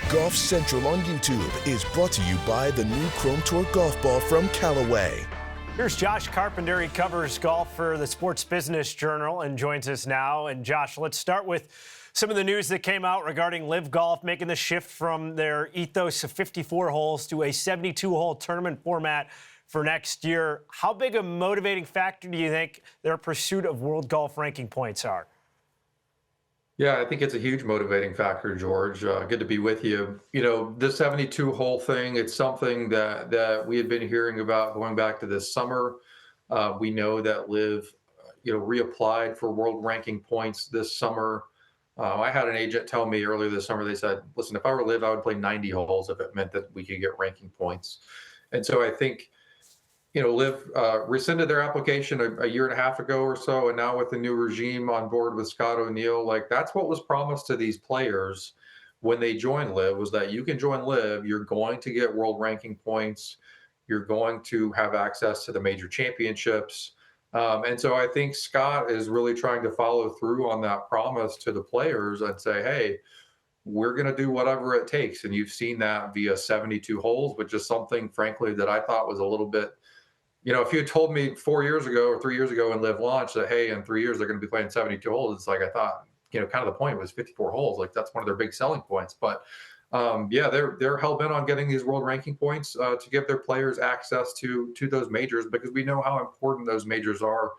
Golf Central on YouTube is brought to you by the new Chrome Tour golf ball from Callaway. Here's Josh Carpenter. He covers golf for the Sports Business Journal and joins us now. And Josh, let's start with some of the news that came out regarding LIV Golf making the shift from their ethos of 54 holes to a 72-hole tournament format for next year. How big a motivating factor do you think their pursuit of world golf ranking points are? Yeah, I think it's a huge motivating factor, George. Good to be with you. You know, the 72-hole thing, it's something that we had been hearing about going back to this summer. We know that LIV, reapplied for world ranking points this summer. I had an agent tell me earlier this summer, they said, listen, if I were LIV, I would play 90 holes if it meant that we could get ranking points. And so I think, LIV rescinded their application a year and a half ago or so, and now with the new regime on board with Scott O'Neill, like that's what was promised to these players when they joined LIV, was that you can join LIV, you're going to get world ranking points, you're going to have access to the major championships. And so I think Scott is really trying to follow through on that promise to the players and say, hey, we're going to do whatever it takes. And you've seen that via 72 holes, which is something, frankly, that I thought was a little bit, if you had told me 4 years ago or 3 years ago when LIV launched that, hey, in 3 years they're going to be playing 72 holes, it's like I thought, kind of the point was 54 holes. Like that's one of their big selling points. But they're hell bent on getting these world ranking points to give their players access to those majors, because we know how important those majors are,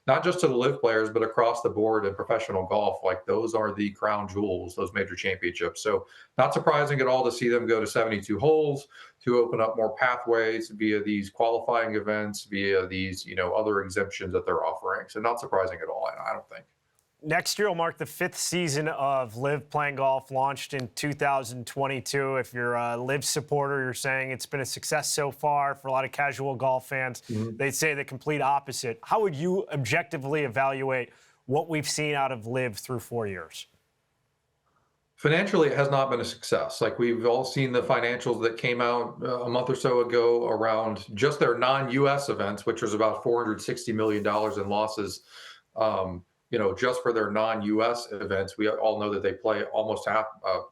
not just to the LIV players, but across the board in professional golf. Like those are the crown jewels, those major championships. So not surprising at all to see them go to 72 holes, to open up more pathways via these qualifying events, via these, other exemptions that they're offering. So not surprising at all, I don't think. Next year will mark the 5th season of LIV Playing Golf, launched in 2022. If you're a LIV supporter, you're saying it's been a success so far. For a lot of casual golf fans, they'd say the complete opposite. How would you objectively evaluate what we've seen out of LIV through 4 years? Financially, it has not been a success. Like we've all seen the financials that came out a month or so ago around just their non-U.S. events, which was about $460 million in losses. Just for their non-U.S. events. We all know that they play almost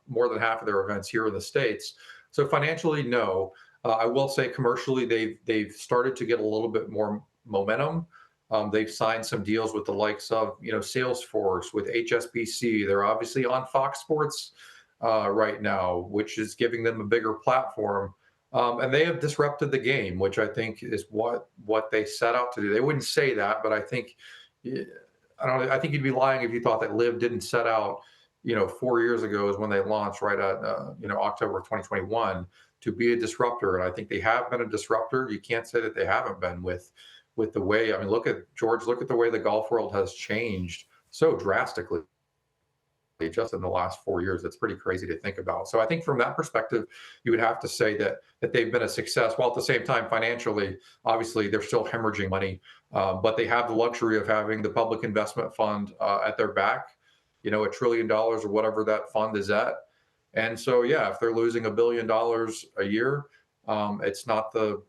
more than half of their events here in the States. So financially, no. I will say commercially, they've started to get a little bit more momentum. They've signed some deals with the likes of, Salesforce, with HSBC. They're obviously on Fox Sports right now, which is giving them a bigger platform. And they have disrupted the game, which I think is what they set out to do. They wouldn't say that, but I think I think you'd be lying if you thought that LIV didn't set out, 4 years ago is when they launched, right at, October of 2021, to be a disruptor. And I think they have been a disruptor. You can't say that they haven't been with the way, look at the way the golf world has changed so drastically just in the last 4 years. It's pretty crazy to think about. So I think from that perspective, you would have to say that they've been a success, while at the same time financially, obviously they're still hemorrhaging money, but they have the luxury of having the public investment fund at their back, $1 trillion or whatever that fund is at. And so, if they're losing $1 billion a year, it's not the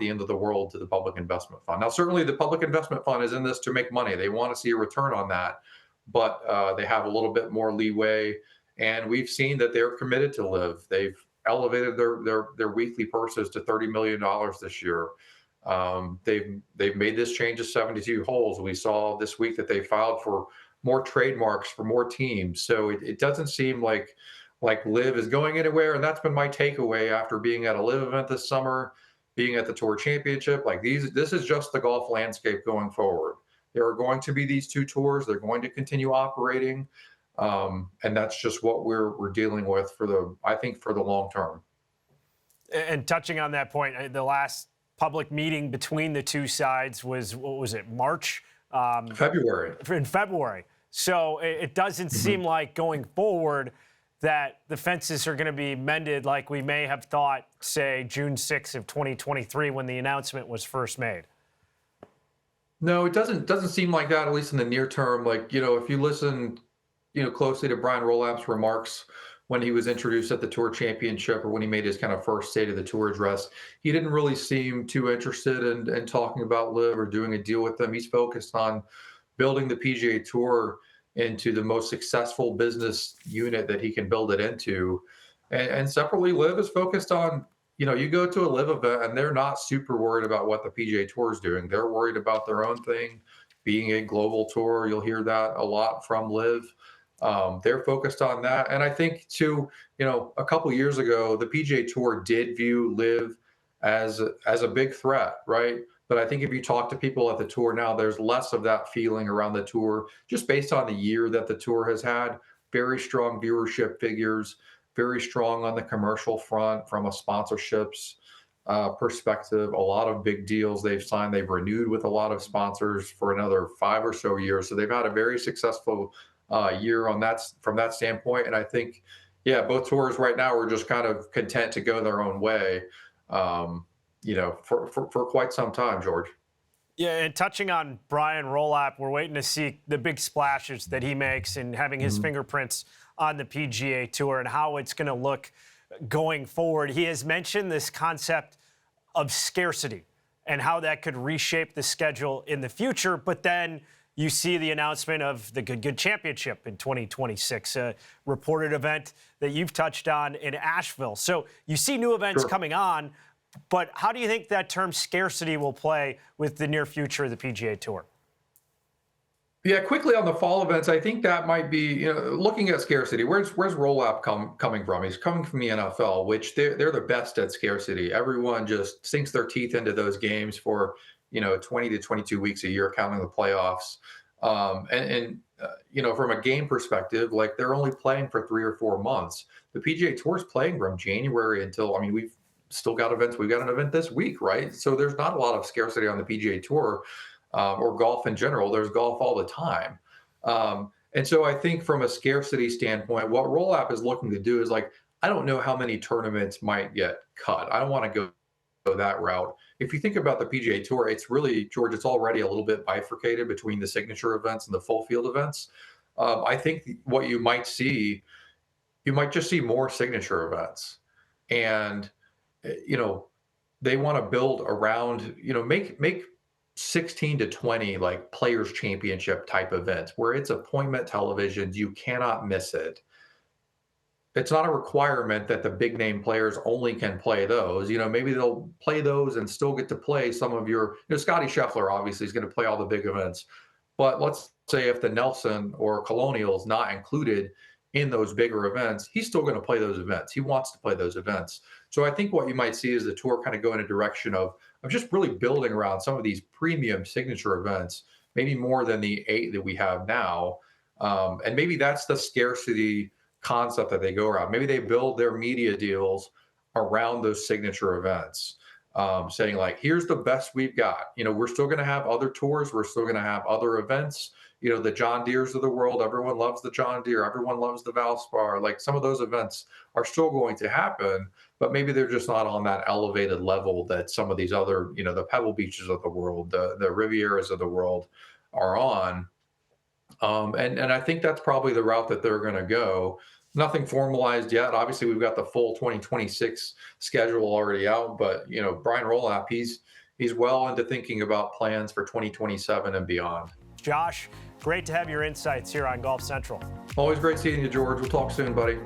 end of the world to the public investment fund. Now, certainly the public investment fund is in this to make money. They want to see a return on that. But they have a little bit more leeway, and we've seen that they're committed to LIV. They've elevated their weekly purses to $30 million this year. They've made this change to 72 holes. We saw this week that they filed for more trademarks for more teams. So it doesn't seem like LIV is going anywhere, and that's been my takeaway after being at a LIV event this summer, being at the Tour Championship. This is just the golf landscape going forward. There are going to be these two tours. They're going to continue operating. And that's just what we're dealing with for the long term. And touching on that point, the last public meeting between the two sides was, what was it, March? February. In February. So it doesn't seem like going forward that the fences are going to be mended like we may have thought, say, June 6th of 2023 when the announcement was first made. No, it doesn't seem like that, at least in the near term. If you listen, closely to Brian Rolapp's remarks when he was introduced at the Tour Championship, or when he made his kind of first State of the Tour address, he didn't really seem too interested in talking about LIV or doing a deal with them. He's focused on building the PGA Tour into the most successful business unit that he can build it into. And separately, LIV is focused on, you go to a LIV event and they're not super worried about what the PGA Tour is doing. They're worried about their own thing, being a global tour. You'll hear that a lot from LIV. They're focused on that. And I think too, a couple years ago, the PGA Tour did view LIV as a big threat, right? But I think if you talk to people at the tour now, there's less of that feeling around the tour, just based on the year that the tour has had. Very strong viewership figures, very strong on the commercial front from a sponsorships perspective. A lot of big deals they've signed. They've renewed with a lot of sponsors for another 5 or so years. So they've had a very successful year on that from that standpoint. And I think, yeah, both tours right now are just kind of content to go their own way. For quite some time, George. Yeah, and touching on Brian Rolap, we're waiting to see the big splashes that he makes and having his fingerprints on the PGA Tour and how it's going to look going forward. He has mentioned this concept of scarcity and how that could reshape the schedule in the future, but then you see the announcement of the Good Championship in 2026, a reported event that you've touched on in Asheville. So you see new events coming on, but how do you think that term scarcity will play with the near future of the PGA Tour? Yeah, quickly on the fall events, I think that might be, looking at scarcity. Where's Rolap coming from? He's coming from the NFL, which they're the best at scarcity. Everyone just sinks their teeth into those games for 20 to 22 weeks a year, counting the playoffs. From a game perspective, like they're only playing for 3 or 4 months. The PGA Tour is playing from January until, we've still got events. We've got an event this week, right? So there's not a lot of scarcity on the PGA Tour or golf in general. There's golf all the time. And so I think from a scarcity standpoint, what Rolap is looking to do is I don't know how many tournaments might get cut. I don't want to go that route. If you think about the PGA Tour, it's really, George, it's already a little bit bifurcated between the signature events and the full field events. I think what you might just see more signature events. And they want to build around, make 16 to 20 players championship type events where it's appointment television. You cannot miss it. It's not a requirement that the big name players only can play those. Maybe they'll play those and still get to play some of your, Scotty Scheffler obviously is going to play all the big events. But let's say if the Nelson or Colonial is not included in those bigger events, he's still going to play those events. He wants to play those events. So I think what you might see is the tour kind of go in a direction of just really building around some of these premium signature events, maybe more than the 8 that we have now. And maybe that's the scarcity concept that they go around. Maybe they build their media deals around those signature events, saying here's the best we've got. We're still going to have other tours. We're still going to have other events. The John Deeres of the world. Everyone loves the John Deere. Everyone loves the Valspar. Some of those events are still going to happen, but maybe they're just not on that elevated level that some of these other, the Pebble Beaches of the world, the Rivieras of the world are on. And I think that's probably the route that they're going to go. Nothing formalized yet. Obviously, we've got the full 2026 schedule already out, but Brian Rolap, he's well into thinking about plans for 2027 and beyond. Josh, great to have your insights here on Golf Central. Always great seeing you, George. We'll talk soon, buddy.